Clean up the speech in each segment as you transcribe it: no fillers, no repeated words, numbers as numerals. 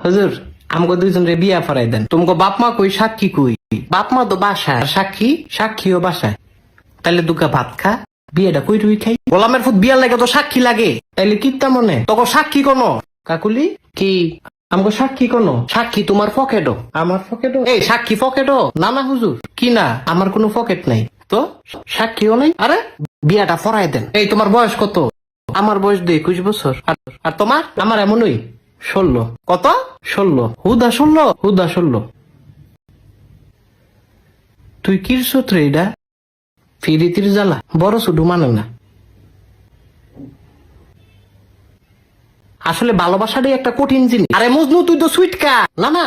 হুজুর আমাকে দুইজন রে বিয়া ফরাই দেন। তোমাকে বাপ মা কই, সাক্ষী কই? বাপ মা তো বাসায়, আর সাক্ষীও বাসায়। তাইলে দুগা ভাত খা, বিয়েটা কই রুই খাই। গোলামের ফুট বিয়ার লাগে তো সাক্ষী লাগে, তাইলে কিত্তা মনে তোকে সাক্ষী কোনো? কাকুলি কি আমাকে সাক্ষী কোনো? সাক্ষী তোমার পকেটও, আমার পকেটও। এই সাক্ষী পকেটও না? না হুজুর, কি না, আমার কোনো পকেট নাই তো, সাক্ষীও নাই। আরে বিয়াটা ফরাই দেন। এই তোমার বয়স কত? আমার বয়স 21 বছর। আর তোমার? আমার এমনই 16। কত? 16। হুদা 16। তুই কিরছত রে এটা? ফিরিতির জ্বালা বড় শুধু মানে না। আসলে ভালোবাসাটাই একটা কঠিন জিনিস। আরে মজনু তুই তো সুইটকা। না না,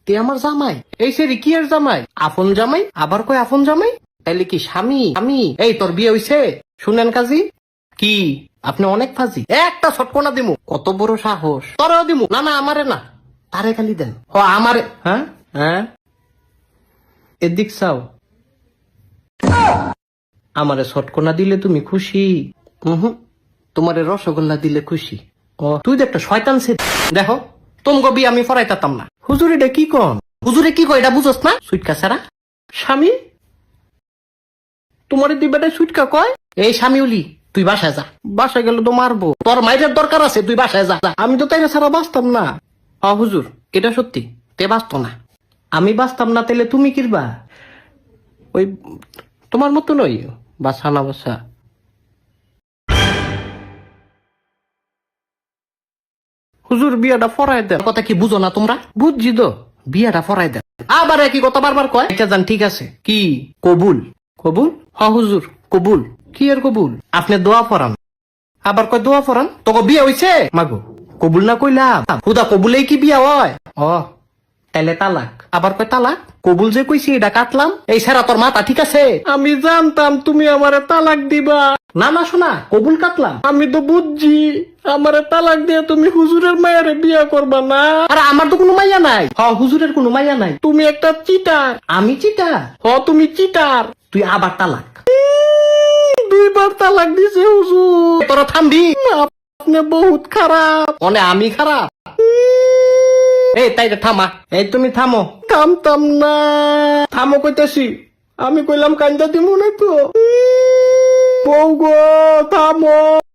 তুই আমার জামাই। এই সেরি কি আর জামাই? আপন জামাই, আবার কই আপন জামাই? তাইলে কি স্বামী? আমি এই তোর বিয়ে হইছে? শুনেন কাজী কি আপনি অনেক ফাজি। একটা ছটকোনা দিমু। কত বড় সাহস! তোরেও দিমু। না না, আমারে না, তারে খালি দেন। ও আমারে। হ্যাঁ হ্যাঁ, এদিক চাও। আমারে ছটকোনা দিলে তুমি খুশি? তোমারে রসগোল্লা দিলে খুশি। ও তুই তো একটা শয়তান ছেলে। দেখো তোমাকে বিয়ে আমি ফরাইতাম না। হুজুর এটা কি কন? হুজুরে কি কয় এটা বুঝস না? সুইটকা ছাড়া স্বামী তোমার দুই বেটায় সুইটকা কয়? এই স্বামীউলি তুই বাসায় যা। বাসায় গেলে তো মারবো। তোর মাইরের দরকার আছে, তুই বাসায় যা। আমি তো তাই ছাড়া বাঁচতাম না। হুজুর এটা সত্যি, তে বাঁচত না। আমি বাঁচতাম না, তাইলে তুমি কিরবা? ওই তোমার মতো নই, বাসা না বাসা। হুজুর বিয়াটা ফরাই দেন। কথা কি বুঝো না তোমরা? বুঝছি তো, বিয়াটা ফরাই দেন। আবার একই কথা বারবার কয়। এটা জান ঠিক আছে, কি কবুল? কবুল? হুজুর কবুল। কি এর কবুল? আপনি দোয়া ফরান, আবার কয় দোয়া ফরান। তোকে বিয়া হইছে মাগো, কবুল না কইলাম। হুদা কবুলেই কি বিয়া হয়? তাইলে তালাক। আবার কয় তালাক। কবুল যে কইছি এটা কাটলাম। এই সারা তোর মাথা ঠিক আছে? আমি জানতাম তুমি আমারে তালাক দিবা। না না শোনা, কবুল কাটলাম। আমি তো বুঝছি আমারে তালাক দিয়ে তুমি হুজুরের মায়ের বিয়া করবা না। আরে আমার তো কোনো মাইয়া নাই। হুজুরের কোনো মাইয়া নাই। তুমি একটা চিটার। আমি চিটার? তুমি চিটার। তুই আবার তালাক। 2বার তালাক দিছে হুজুর। তোরা থামবি? আপনি বহুত খারাপ। আমি খারাপ? এই তাই থামা। এই তুমি থামো। থামতাম না। থামো কইতাছি। আমি কইলাম কান্দা দিমু না তো। বউ গো থামো।